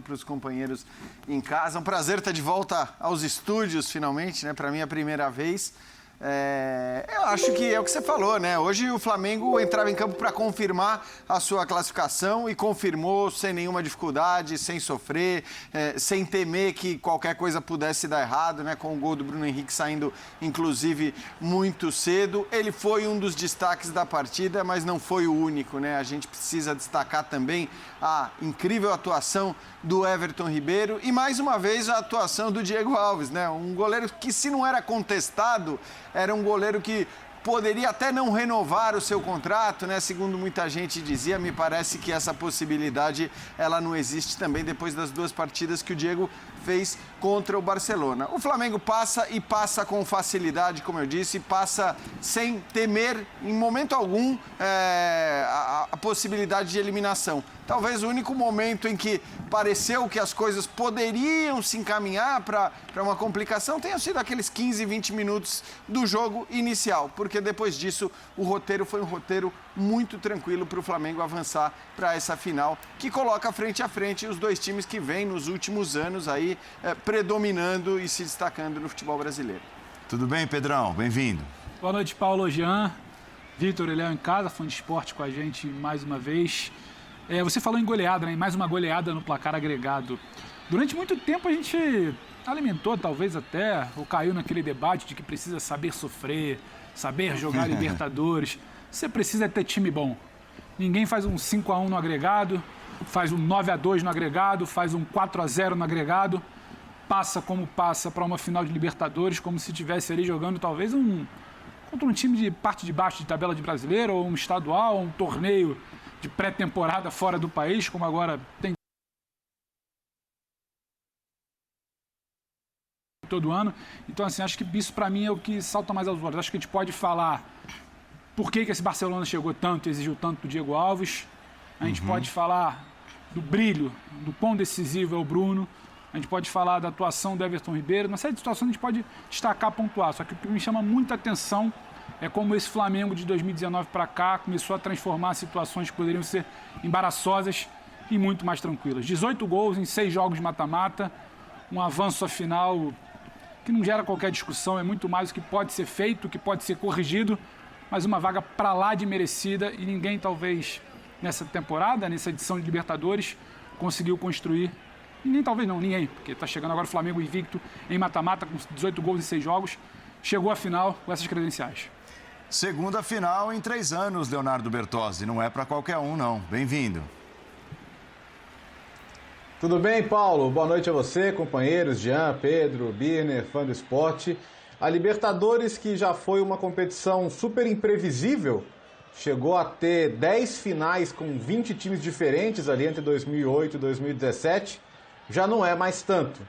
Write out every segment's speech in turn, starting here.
para os companheiros em casa. Um prazer estar de volta aos estúdios, finalmente, né? Para mim, a primeira vez. Eu acho que é o que você falou, né? Hoje o Flamengo entrava em campo para confirmar a sua classificação e confirmou sem nenhuma dificuldade, sem sofrer, sem temer que qualquer coisa pudesse dar errado, né? Com o gol do Bruno Henrique saindo, inclusive, muito cedo. Ele foi um dos destaques da partida, mas não foi o único, né? A gente precisa destacar também a incrível atuação do Everton Ribeiro e, mais uma vez, a atuação do Diego Alves, né? Um goleiro que, se não era contestado, era um goleiro que poderia até não renovar o seu contrato, né? Segundo muita gente dizia, me parece que essa possibilidade ela não existe também depois das duas partidas que o Diego fez contra o Barcelona. O Flamengo passa e passa com facilidade, como eu disse, passa sem temer em momento algum a possibilidade de eliminação. Talvez o único momento em que pareceu que as coisas poderiam se encaminhar para uma complicação tenham sido aqueles 15, 20 minutos do jogo inicial, porque depois disso o roteiro foi um roteiro muito tranquilo para o Flamengo avançar para essa final, que coloca frente a frente os dois times que vêm nos últimos anos aí predominando e se destacando no futebol brasileiro. Tudo bem, Pedrão? Bem-vindo. Boa noite, Paulo, Jean, Vitor e Léo em casa, fã de esporte com a gente mais uma vez. Você falou em goleada, né? Mais uma goleada no placar agregado. Durante muito tempo a gente alimentou, talvez até, ou caiu naquele debate de que precisa saber sofrer, saber jogar Libertadores. Você precisa ter time bom. Ninguém faz um 5-1 no agregado, faz um 9-2 no agregado, faz um 4-0 no agregado, passa como passa para uma final de Libertadores, como se estivesse ali jogando talvez contra um time de parte de baixo de tabela de brasileiro, ou um estadual, um torneio de pré-temporada fora do país, como agora tem todo ano. Então, assim, acho que isso para mim é o que salta mais aos olhos. Acho que a gente pode falar por que esse Barcelona chegou tanto, exigiu tanto do Diego Alves. A gente pode falar do brilho, do quão decisivo é o Bruno. A gente pode falar da atuação do Everton Ribeiro. Uma série de situações a gente pode destacar, pontuar. Só que o que me chama muita atenção é como esse Flamengo de 2019 para cá começou a transformar situações que poderiam ser embaraçosas e muito mais tranquilas. 18 gols em 6 jogos de mata-mata, um avanço à final que não gera qualquer discussão, é muito mais o que pode ser feito, o que pode ser corrigido, mas uma vaga para lá de merecida e ninguém talvez nessa temporada, nessa edição de Libertadores, conseguiu construir. Ninguém talvez não, ninguém, porque está chegando agora o Flamengo invicto em mata-mata com 18 gols em 6 jogos, chegou à final com essas credenciais. Segunda final em 3 anos, Leonardo Bertozzi. Não é para qualquer um, não. Bem-vindo. Tudo bem, Paulo? Boa noite a você, companheiros, Jean, Pedro, Birner, fã do esporte. A Libertadores, que já foi uma competição super imprevisível, chegou a ter 10 finais com 20 times diferentes ali entre 2008 e 2017, já não é mais tanto.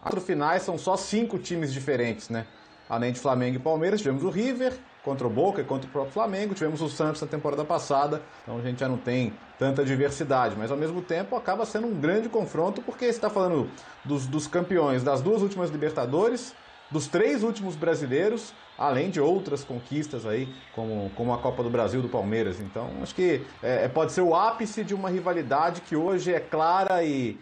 4 finais são só 5 times diferentes, né? Além de Flamengo e Palmeiras, tivemos o River contra o Boca e contra o próprio Flamengo, tivemos o Santos na temporada passada, então a gente já não tem tanta diversidade, mas ao mesmo tempo acaba sendo um grande confronto, porque você está falando dos campeões das 2 últimas Libertadores, dos 3 últimos brasileiros, além de outras conquistas aí, como a Copa do Brasil do Palmeiras. Então acho que pode ser o ápice de uma rivalidade que hoje é clara e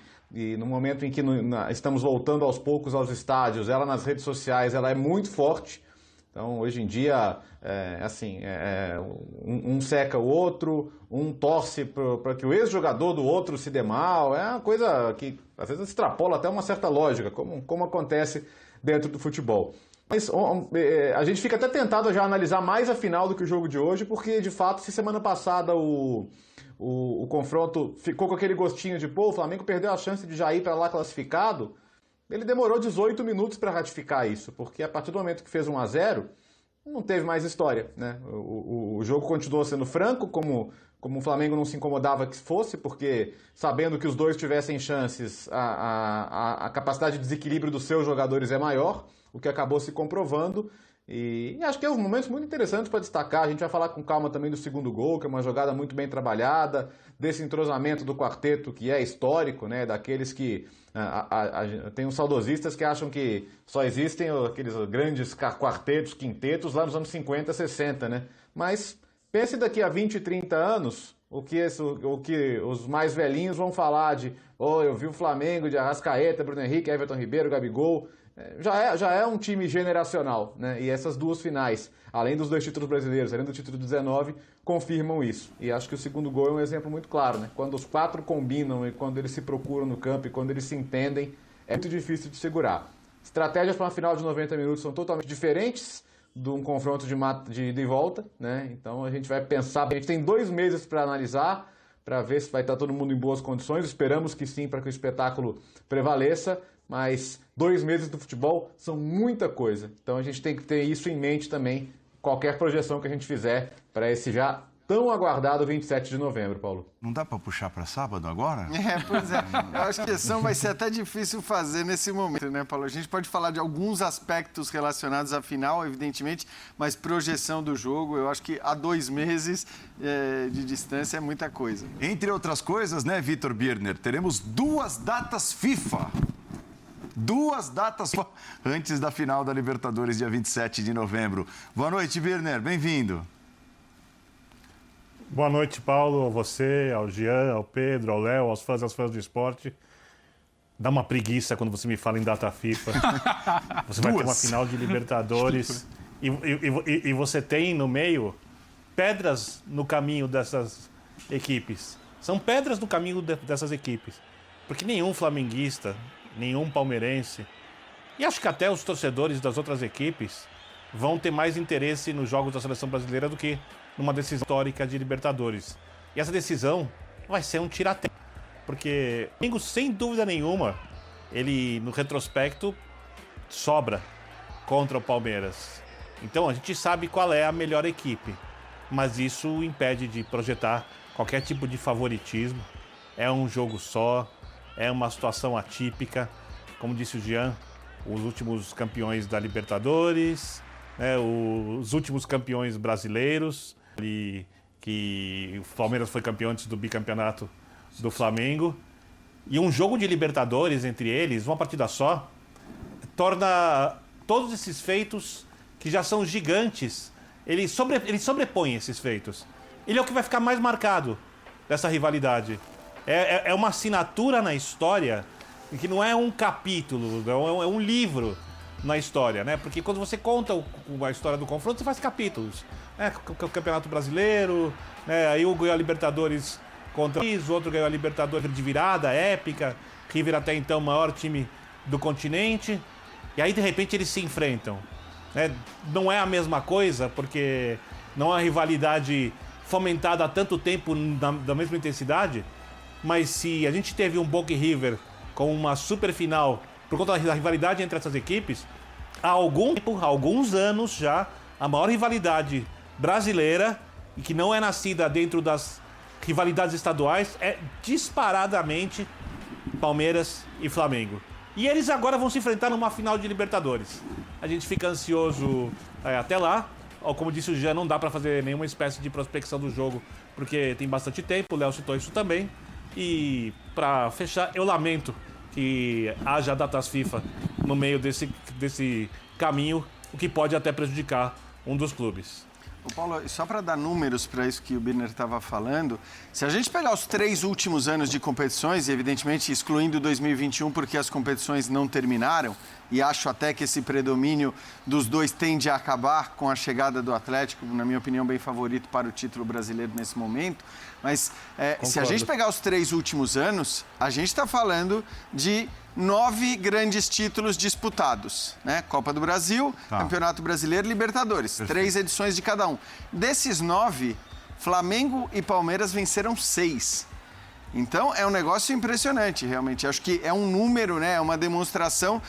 no momento em que estamos voltando aos poucos aos estádios, ela nas redes sociais ela é muito forte. Então, hoje em dia, um seca o outro, um torce para que o ex-jogador do outro se dê mal. É uma coisa que, às vezes, extrapola até uma certa lógica, como acontece dentro do futebol. Mas a gente fica até tentado a já analisar mais a final do que o jogo de hoje, porque, de fato, se semana passada o confronto ficou com aquele gostinho de, o Flamengo perdeu a chance de já ir para lá classificado, ele demorou 18 minutos para ratificar isso, porque a partir do momento que fez 1-0, não teve mais história, né? O jogo continuou sendo franco, como o Flamengo não se incomodava que fosse, porque sabendo que os dois tivessem chances, a capacidade de desequilíbrio dos seus jogadores é maior, o que acabou se comprovando. E acho que houve momentos muito interessantes para destacar. A gente vai falar com calma também do segundo gol, que é uma jogada muito bem trabalhada, desse entrosamento do quarteto que é histórico, né? Daqueles que tem uns saudosistas que acham que só existem aqueles grandes quartetos, quintetos lá nos anos 50, 60, né? Mas pense daqui a 20, 30 anos, o que os mais velhinhos vão falar de eu vi o Flamengo de Arrascaeta, Bruno Henrique, Everton Ribeiro, Gabigol. Já é um time generacional, né? E essas duas finais, além dos 2 títulos brasileiros, além do título 19, confirmam isso. E acho que o segundo gol é um exemplo muito claro, né? Quando os 4 combinam e quando eles se procuram no campo e quando eles se entendem, é muito difícil de segurar. Estratégias para uma final de 90 minutos são totalmente diferentes de um confronto de ida e volta, né? Então a gente vai pensar, a gente tem 2 meses para analisar, para ver se vai estar todo mundo em boas condições. Esperamos que sim, para que o espetáculo prevaleça, mas 2 meses do futebol são muita coisa. Então a gente tem que ter isso em mente também, qualquer projeção que a gente fizer para esse já tão aguardado 27 de novembro, Paulo. Não dá para puxar para sábado agora? Pois é. Eu acho que a questão vai ser até difícil fazer nesse momento, né, Paulo? A gente pode falar de alguns aspectos relacionados à final, evidentemente, mas projeção do jogo, eu acho que há 2 meses de distância é muita coisa. Entre outras coisas, né, Vitor Birner, teremos 2 datas FIFA. 2 datas antes da final da Libertadores, dia 27 de novembro. Boa noite, Birner. Bem-vindo. Boa noite, Paulo, a você, ao Jean, ao Pedro, ao Léo, aos fãs do esporte. Dá uma preguiça quando você me fala em data FIFA. Você vai ter uma final de Libertadores e você tem no meio pedras no caminho dessas equipes. São pedras no caminho dessas equipes. Porque nenhum flamenguista, nenhum palmeirense, e acho que até os torcedores das outras equipes vão ter mais interesse nos jogos da seleção brasileira do que numa decisão histórica de Libertadores. E essa decisão vai ser um tirateima, porque o Flamengo, sem dúvida nenhuma, ele, no retrospecto, sobra contra o Palmeiras. Então, a gente sabe qual é a melhor equipe, mas isso impede de projetar qualquer tipo de favoritismo. É um jogo só, é uma situação atípica. Como disse o Jean, os últimos campeões da Libertadores, né, os últimos campeões brasileiros, que o Palmeiras foi campeão antes do bicampeonato do Flamengo. E um jogo de Libertadores entre eles, uma partida só, torna todos esses feitos, que já são gigantes, ele sobrepõe esses feitos. Ele é o que vai ficar mais marcado dessa rivalidade. É uma assinatura na história, que não é um capítulo, é um livro na história, né? Porque quando você conta a história do confronto, você faz capítulos. O Campeonato Brasileiro, né? Aí um ganhou a Libertadores contra o outro ganhou a Libertadores de virada, épica. River até então o maior time do continente. E aí, de repente, eles se enfrentam. Né? Não é a mesma coisa, porque não é uma rivalidade fomentada há tanto tempo da mesma intensidade. Mas se a gente teve um Boca e River com uma super final por conta da rivalidade entre essas equipes, há alguns anos já, a maior rivalidade brasileira, e que não é nascida dentro das rivalidades estaduais, é disparadamente Palmeiras e Flamengo. E eles agora vão se enfrentar numa final de Libertadores. A gente fica ansioso até lá. Como disse o Jean, não dá para fazer nenhuma espécie de prospecção do jogo, porque tem bastante tempo, o Léo citou isso também. E para fechar, eu lamento que haja datas FIFA no meio desse caminho, o que pode até prejudicar um dos clubes. Ô Paulo, só para dar números para isso que o Birner estava falando, se a gente pegar os 3 últimos anos de competições, e evidentemente excluindo 2021 porque as competições não terminaram, e acho até que esse predomínio dos dois tende a acabar com a chegada do Atlético, na minha opinião, bem favorito para o título brasileiro nesse momento. Mas se a gente pegar os 3 últimos anos, a gente está falando de 9 grandes títulos disputados, né? Copa do Brasil, Campeonato Brasileiro e Libertadores. Perfeito. 3 edições de cada um. Desses 9, Flamengo e Palmeiras venceram 6. Então, é um negócio impressionante, realmente. Acho que é um número, né? É uma demonstração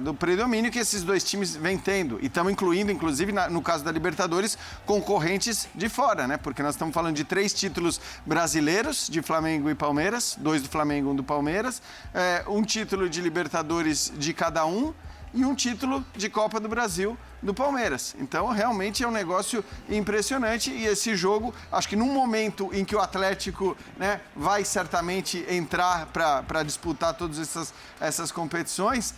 do predomínio que esses 2 times vêm tendo. E estamos incluindo, inclusive, no caso da Libertadores, concorrentes de fora, né? Porque nós estamos falando de 3 títulos brasileiros, de Flamengo e Palmeiras, 2 do Flamengo, 1 do Palmeiras, um título de Libertadores de cada um e um título de Copa do Brasil do Palmeiras. Então, realmente é um negócio impressionante e esse jogo, acho que num momento em que o Atlético, né, vai certamente entrar para disputar todas essas competições,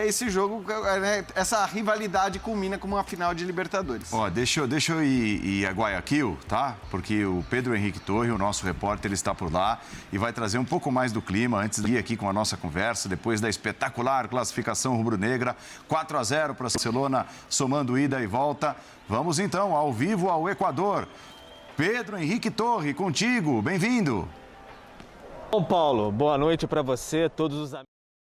esse jogo, né, essa rivalidade culmina com uma final de Libertadores. Ó, deixa eu ir a Guayaquil, tá? Porque o Pedro Henrique Torre, o nosso repórter, ele está por lá e vai trazer um pouco mais do clima antes de ir aqui com a nossa conversa, depois da espetacular classificação rubro-negra, 4-0 para Barcelona, somando ida e volta. Vamos então ao vivo ao Equador. Pedro Henrique Torre, contigo, bem-vindo. Bom, Paulo, boa noite para você, todos os amigos.